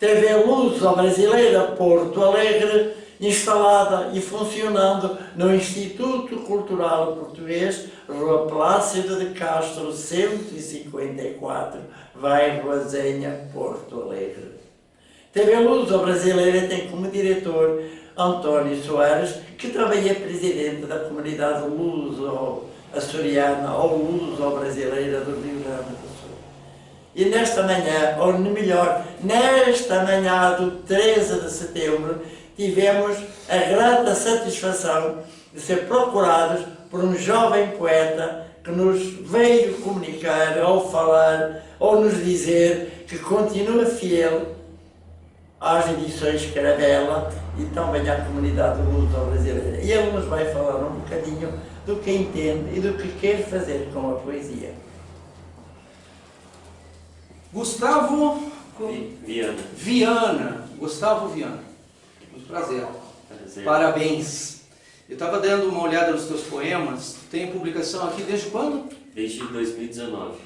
TV Luso-Brasileira Porto Alegre, instalada e funcionando no Instituto Cultural Português, Rua Plácido de Castro, 154, bairro Azenha, Porto Alegre. TV Luso-Brasileira tem como diretor António Soares, que também é presidente da comunidade luso-açoriana ou luso-brasileira do Rio Grande do Sul. E nesta manhã, ou melhor, nesta manhã do 13 de setembro, tivemos a grata satisfação de ser procurados por um jovem poeta que nos veio comunicar, ou falar, ou nos dizer que continua fiel às edições Caravela e também à comunidade luso-brasileira. E ele nos vai falar um bocadinho do que entende e do que quer fazer com a poesia. Gustavo Viana. Gustavo Viana. Muito prazer. Prazer. Parabéns. Eu estava dando uma olhada nos teus poemas. Tu tem publicação aqui desde quando? Desde 2019.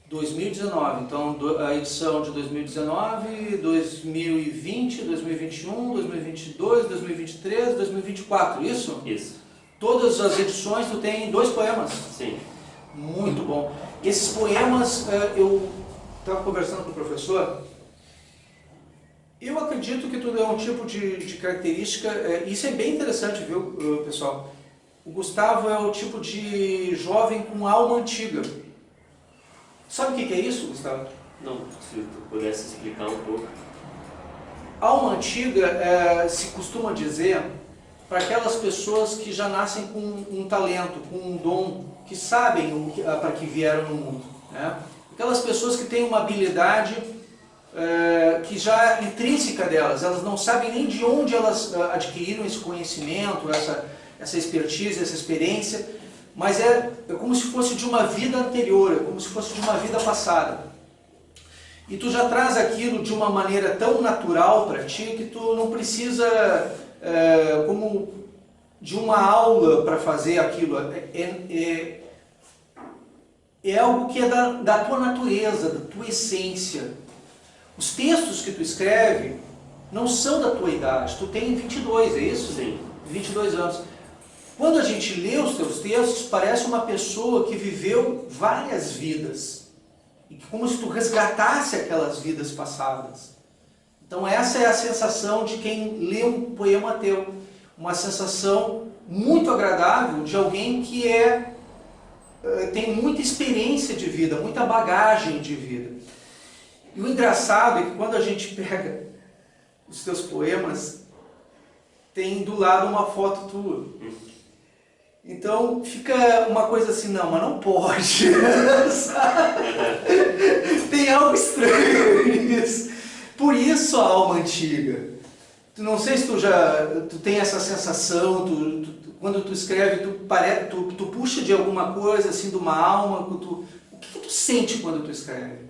2019. Então, a edição de 2019, 2020, 2021, 2022, 2023, 2024, isso? Isso. Todas as edições tu tem 2 poemas? Sim. Muito bom. Esses poemas, eu estava conversando com o professor, eu acredito que tu é um tipo de característica, isso é bem interessante, viu, pessoal? O Gustavo é o tipo de jovem com alma antiga. Sabe o que é isso, Gustavo? Não, se tu pudesse explicar um pouco. Alma antiga se costuma dizer para aquelas pessoas que já nascem com um talento, com um dom, que sabem para que vieram no mundo, né? Aquelas pessoas que têm uma habilidade que já é intrínseca delas, elas não sabem nem de onde elas adquiriram esse conhecimento, essa expertise, essa experiência, mas é como se fosse de uma vida anterior, é como se fosse de uma vida passada. E tu já traz aquilo de uma maneira tão natural para ti que tu não precisa como de uma aula para fazer aquilo. É algo que é da tua natureza, da tua essência. Os textos que tu escreve não são da tua idade. Tu tem 22, é isso? Sim. 22 anos. Quando a gente lê os teus textos, parece uma pessoa que viveu várias vidas. E como se tu resgatasse aquelas vidas passadas. Então essa é a sensação de quem lê um poema teu. Uma sensação muito agradável de alguém que tem muita experiência de vida, muita bagagem de vida. E o engraçado é que quando a gente pega os teus poemas, tem do lado uma foto tua. Então fica uma coisa assim, não, mas não pode. Tem algo estranho nisso. Por isso a alma antiga. Não sei se tu tem essa sensação, quando tu escreve, tu puxa de alguma coisa, assim, de uma alma. O que tu sente quando tu escreve?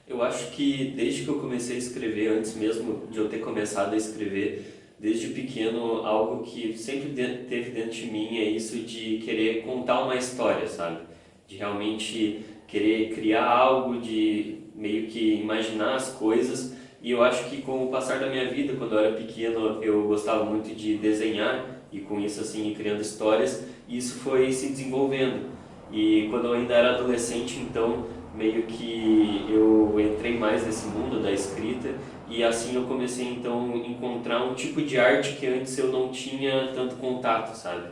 Eu acho que desde que eu comecei a escrever, antes mesmo de eu ter começado a escrever, desde pequeno, algo que sempre teve dentro de mim é isso de querer contar uma história, sabe? De realmente querer criar algo, de meio que imaginar as coisas. E eu acho que com o passar da minha vida, quando eu era pequeno, eu gostava muito de desenhar e com isso assim, criando histórias, e isso foi se desenvolvendo. E quando eu ainda era adolescente, então, meio que eu entrei mais nesse mundo da escrita e assim eu comecei então a encontrar um tipo de arte que antes eu não tinha tanto contato, sabe?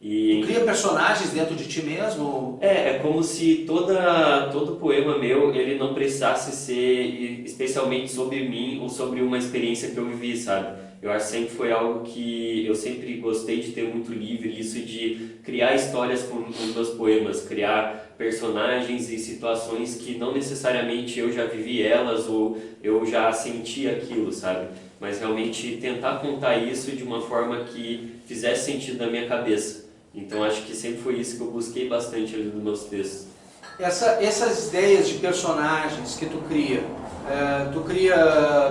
E tu cria personagens dentro de ti mesmo? É como se todo poema meu, ele não precisasse ser especialmente sobre mim ou sobre uma experiência que eu vivi, sabe? Eu acho que sempre foi algo que eu sempre gostei de ter muito livre, isso de criar histórias com os meus poemas, criar personagens e situações que não necessariamente eu já vivi elas ou eu já senti aquilo, sabe? Mas realmente tentar contar isso de uma forma que fizesse sentido na minha cabeça. Então acho que sempre foi isso que eu busquei bastante ali nos meus textos. Essas ideias de personagens que tu cria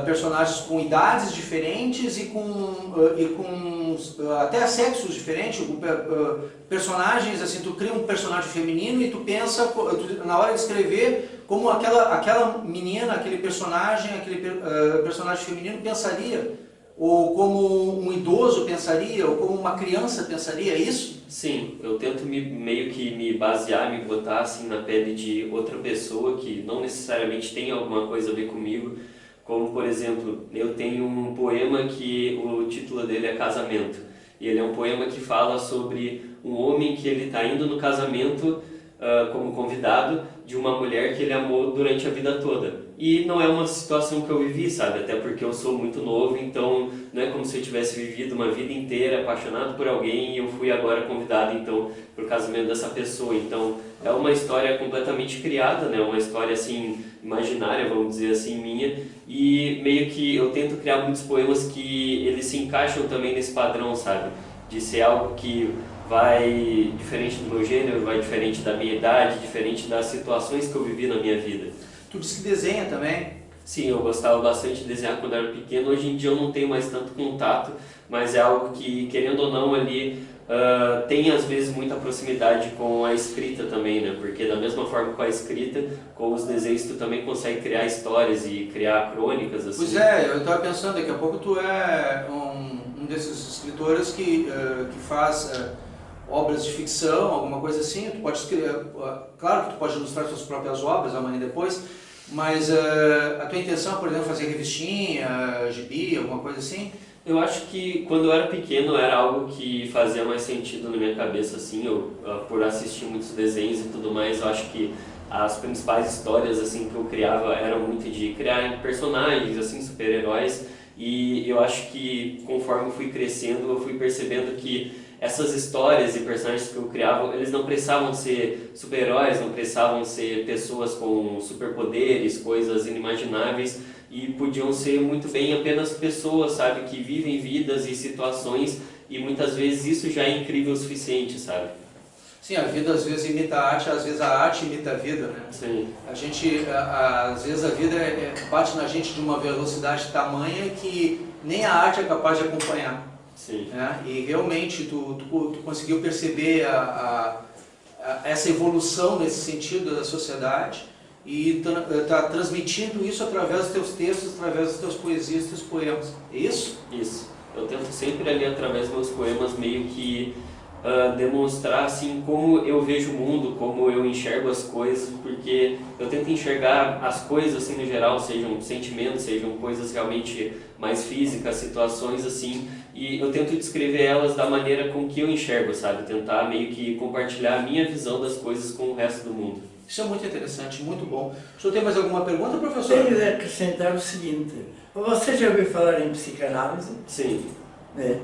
personagens com idades diferentes e com até sexos diferentes, personagens assim, tu cria um personagem feminino e tu pensa na hora de escrever como aquela menina, aquele personagem feminino pensaria, ou como um idoso pensaria, ou como uma criança pensaria, é isso? Sim, eu tento meio que me basear, me botar assim na pele de outra pessoa que não necessariamente tem alguma coisa a ver comigo. Como, por exemplo, eu tenho um poema que o título dele é Casamento. E ele é um poema que fala sobre um homem que ele está indo no casamento como convidado de uma mulher que ele amou durante a vida toda. E não é uma situação que eu vivi, sabe? Até porque eu sou muito novo, então não é como se eu tivesse vivido uma vida inteira apaixonado por alguém e eu fui agora convidado, então, para o casamento dessa pessoa. Então, é uma história completamente criada, né? Uma história, assim, imaginária, vamos dizer assim, minha. E meio que eu tento criar muitos poemas que eles se encaixam também nesse padrão, sabe? De ser algo que vai diferente do meu gênero, vai diferente da minha idade, diferente das situações que eu vivi na minha vida. Tu disse que desenha também? Sim, eu gostava bastante de desenhar quando era pequeno. Hoje em dia eu não tenho mais tanto contato, mas é algo que, querendo ou não, ali tem às vezes muita proximidade com a escrita também, né? Porque da mesma forma com a escrita, com os desenhos tu também consegue criar histórias e criar crônicas, assim. Pois é, eu estava pensando, daqui a pouco tu é um desses escritores que faz obras de ficção, alguma coisa assim. Tu pode escrever, claro que tu pode ilustrar suas próprias obras amanhã depois, mas a tua intenção, por exemplo, fazer revistinha, gibi, alguma coisa assim? Eu acho que quando eu era pequeno era algo que fazia mais sentido na minha cabeça, assim, por assistir muitos desenhos e tudo mais, eu acho que as principais histórias assim que eu criava eram muito de criar personagens, assim, super-heróis, e eu acho que conforme eu fui crescendo, eu fui percebendo que essas histórias e personagens que eu criava, eles não precisavam ser super-heróis, não precisavam ser pessoas com superpoderes, coisas inimagináveis, e podiam ser muito bem apenas pessoas, sabe, que vivem vidas e situações, e muitas vezes isso já é incrível o suficiente, sabe? Sim, a vida às vezes imita a arte, às vezes a arte imita a vida, né? Sim. A gente, às vezes a vida bate na gente de uma velocidade tamanha que nem a arte é capaz de acompanhar. Sim. Né? E realmente tu conseguiu perceber essa evolução nesse sentido da sociedade e está transmitindo isso através dos teus textos, através das tuas poesias, dos teus poemas. É isso? Isso. Eu tento sempre ali através dos meus poemas meio que demonstrar assim como eu vejo o mundo, como eu enxergo as coisas, porque eu tento enxergar as coisas assim no geral, sejam sentimentos, sejam coisas realmente mais físicas, situações assim, e eu tento descrever elas da maneira com que eu enxergo, sabe? Tentar meio que compartilhar a minha visão das coisas com o resto do mundo. Isso é muito interessante, muito bom. O senhor tem mais alguma pergunta, professor? Tenho de acrescentar o seguinte: você já ouviu falar em psicanálise? Sim. É.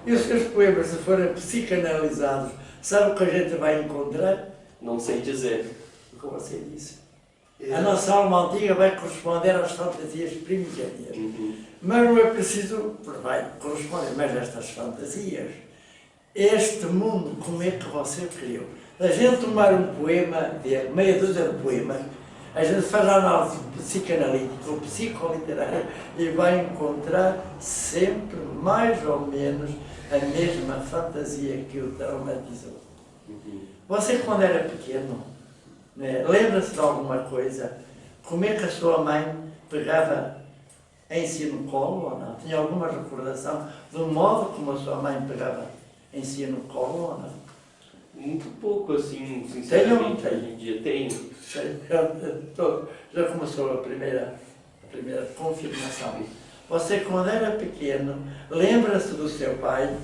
E os seus poemas, se forem psicanalizados, sabe o que a gente vai encontrar? Não sei dizer. Como você disse. A nossa alma antiga vai corresponder às fantasias primigênias. Uhum. Mas não é preciso, vai corresponder, mas estas fantasias, este mundo, como é que você criou? A gente tomar um poema, meia dúzia de poemas, a gente faz a análise psicanalítica ou psicoliterária e vai encontrar sempre mais ou menos a mesma fantasia que o traumatizou. Uhum. Você, quando era pequeno, né, lembra-se de alguma coisa? Como é que a sua mãe pegava em si no colo ou não? Tinha alguma recordação do modo como a sua mãe pegava em si no colo ou não? Muito pouco, assim, sinceramente, Tem? hoje em dia tenho. Já começou a primeira confirmação. Você, quando era pequeno, lembra-se do seu pai?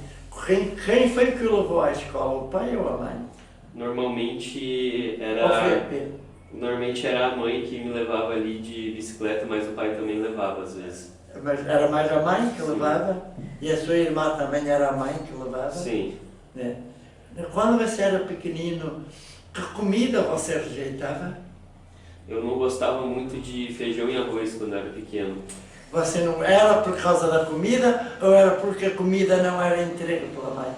Quem foi que o levou à escola, o pai ou a mãe? Normalmente Ou foi a Pedro? Normalmente era a mãe que me levava ali de bicicleta, mas o pai também levava às vezes. Mas era mais a mãe que levava? E a sua irmã também era a mãe que levava? Sim. Né? Quando você era pequenino, que comida você rejeitava? Eu não gostava muito de feijão e arroz quando era pequeno. Você não era por causa da comida ou era porque a comida não era entregue pela mãe?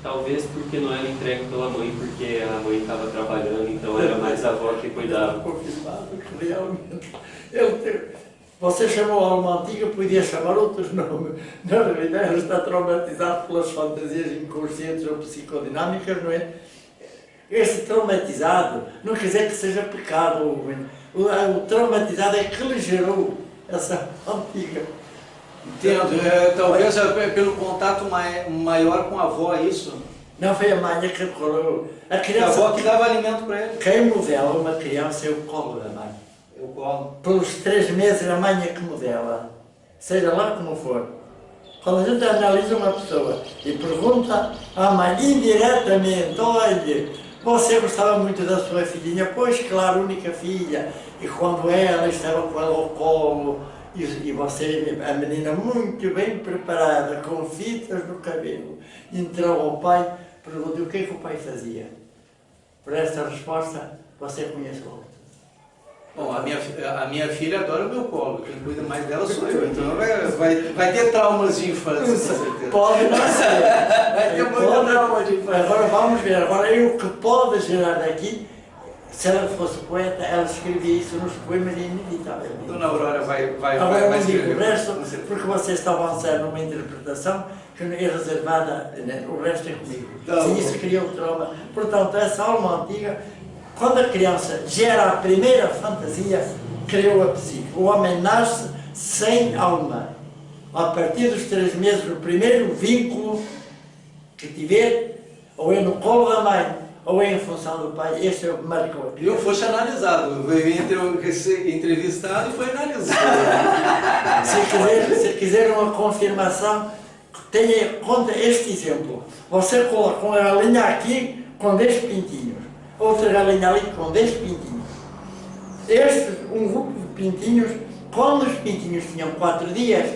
Talvez porque não era entregue pela mãe, porque a mãe estava trabalhando, então era mais a avó que cuidava. Confirmado que realmente você chamou a alma antiga, podia chamar outros nomes. Na realidade, ele está traumatizado pelas fantasias inconscientes ou psicodinâmicas, não é? Esse traumatizado não quer dizer que seja pecado. O traumatizado é que lhe gerou essa antiga. Entendo. Talvez pelo contato maior com a avó, é isso? Não foi a mãe que recolheu. A A criança, avó que dava alimento para ele. quem modela uma criança é o colo da mãe. Eu colo. Pelos 3 meses a mãe é que modela, seja lá como for. Quando a gente analisa uma pessoa e pergunta à mãe indiretamente, olha, você gostava muito da sua filhinha? Pois, claro, única filha. E quando ela estava com ela ao colo, e você, a menina muito bem preparada, com fitas no cabelo, entrou ao pai, perguntou o que é que o pai fazia. Por esta resposta, você conhece logo. Bom, a minha filha adora o meu colo, quem cuida mais dela sou eu, então vai ter traumas de infância, com certeza. Pode não ser. Vai ter muito trauma de infância. Agora vamos ver, agora o que pode gerar daqui, se ela fosse poeta, ela escrevia isso nos poemas inevitavelmente. Dona Aurora vai Agora não escrever. digo o resto, porque você está a avançar numa interpretação que é reservada, né? O resto é comigo. Tá Se bom. isso cria o trauma. Portanto, essa alma antiga, quando a criança gera a primeira fantasia, criou a psique. O homem nasce sem alma. A partir dos 3 meses, o primeiro vínculo que tiver, ou é no colo da mãe, ou é em função do pai, esse é o que marcou. Eu fosse analisado, veio ser entrevistado e foi analisado. Se quiser uma confirmação, conta este exemplo. Você coloca uma galinha aqui com 10 pintinhos, outra galinha ali com 10 pintinhos. Um grupo de pintinhos, quando os pintinhos tinham 4 dias,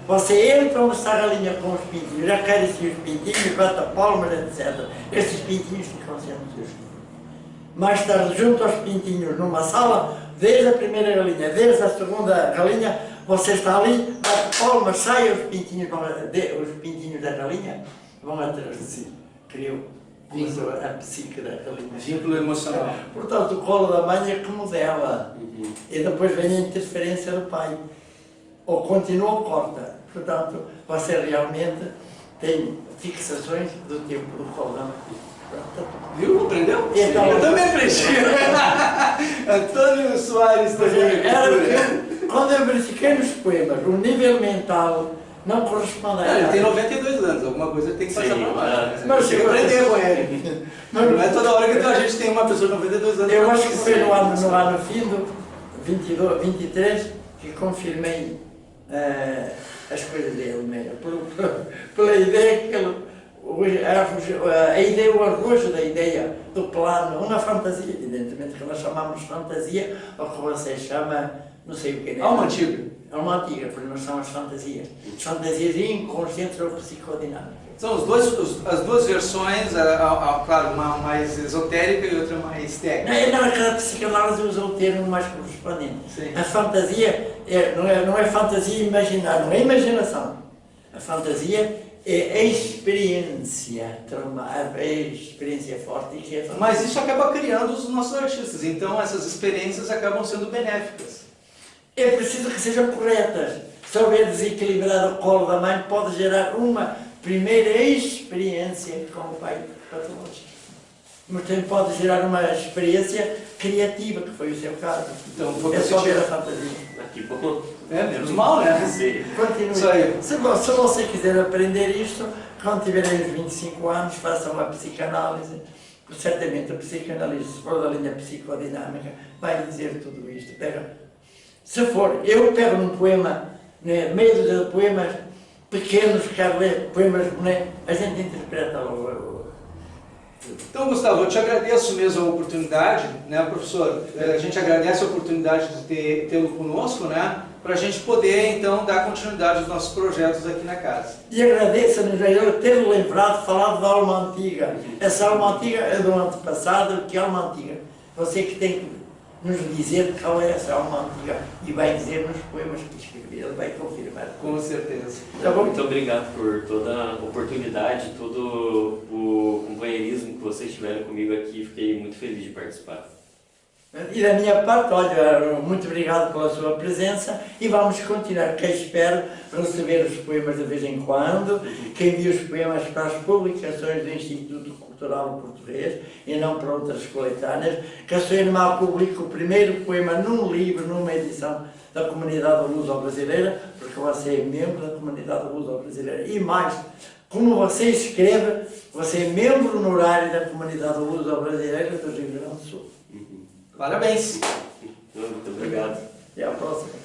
você entra onde está a galinha com os pintinhos, acaricia os pintinhos, bate palmas, etc. Esses pintinhos ficam sendo seus filhos. Mais tarde, junto aos pintinhos numa sala, desde a primeira galinha, desde a segunda galinha, você está ali, bate palmas, sai os pintinhos da galinha, vão atrás de si. Criou a psique da galinha. Vínculo emocional. Portanto, o colo da mãe é que modela. E depois vem a interferência do pai. Ou continua ou corta. Portanto, você realmente tem fixações do tempo do colo da mãe. Viu? Aprendeu? Então, eu também aprendi. Antônio Soares também. Quando eu verifiquei nos poemas, o nível mental não corresponde a Ele tem ela. 92 anos, alguma coisa tem que passar Sim, para lá. mas Tem que aprender com ele. Não é toda hora que a gente tem uma pessoa de 92 anos. Eu acho que foi no ano fim do 23 que confirmei as coisas dele mesmo. Pela ideia que ele, a ideia, o arrojo da ideia, do plano, uma fantasia, evidentemente que nós chamamos fantasia, ou que você chama, não sei o que é. Alma antiga. Alma antiga, porque nós chamamos fantasias. Fantasias inconscientes ou psicodinâmicas. São as duas versões, claro, uma mais esotérica e outra mais técnica. A psicanálise usa o termo mais correspondente. Sim. A fantasia não é fantasia imaginar, não é imaginação. A fantasia é a experiência, a experiência forte que é fantasia. Mas isso acaba criando os nossos artistas, então essas experiências acabam sendo benéficas. É preciso que sejam corretas. Se houver desequilibrado o colo da mãe, pode gerar uma primeira experiência com o pai patológico. Mas também pode gerar uma experiência criativa, que foi o seu caso. Então, foi É só ver a positivo. fantasia. Que bom. Menos mal, né? Sim. Continue. Isso aí. Se você quiser aprender isto, quando tiver uns 25 anos, faça uma psicanálise. Certamente a psicanálise, se for da linha psicodinâmica, vai lhe dizer tudo isto. Se for, eu pego num poema, né, meia dúzia de poemas pequenos, quero ler poemas, né, a gente interpreta logo. Então, Gustavo, eu te agradeço mesmo a oportunidade, né, professor? A gente agradece a oportunidade de tê-lo conosco, né? Para a gente poder, então, dar continuidade aos nossos projetos aqui na casa. E agradeço-nos a ele ter lembrado, falado da alma antiga. Essa alma antiga é do antepassado, que alma antiga? Você que tem que nos dizer qual é essa alma antiga e vai dizer nos poemas que escreveu, ele vai confirmar. Com certeza. Tá bom? Muito obrigado por toda a oportunidade, todo o companheirismo que vocês tiveram comigo aqui. Fiquei muito feliz de participar. E da minha parte, olha, muito obrigado pela sua presença e vamos continuar, que espero receber os poemas de vez em quando, que envie os poemas para as publicações do Instituto Cultural Português e não para outras coletâneas, que a sua irmã publique o primeiro poema num livro, numa edição da comunidade luso-brasileira, porque você é membro da comunidade luso-brasileira e mais, como você escreve, você é membro honorário da comunidade luso-brasileira do Rio Grande do Sul. Parabéns! Muito obrigado. Até a próxima.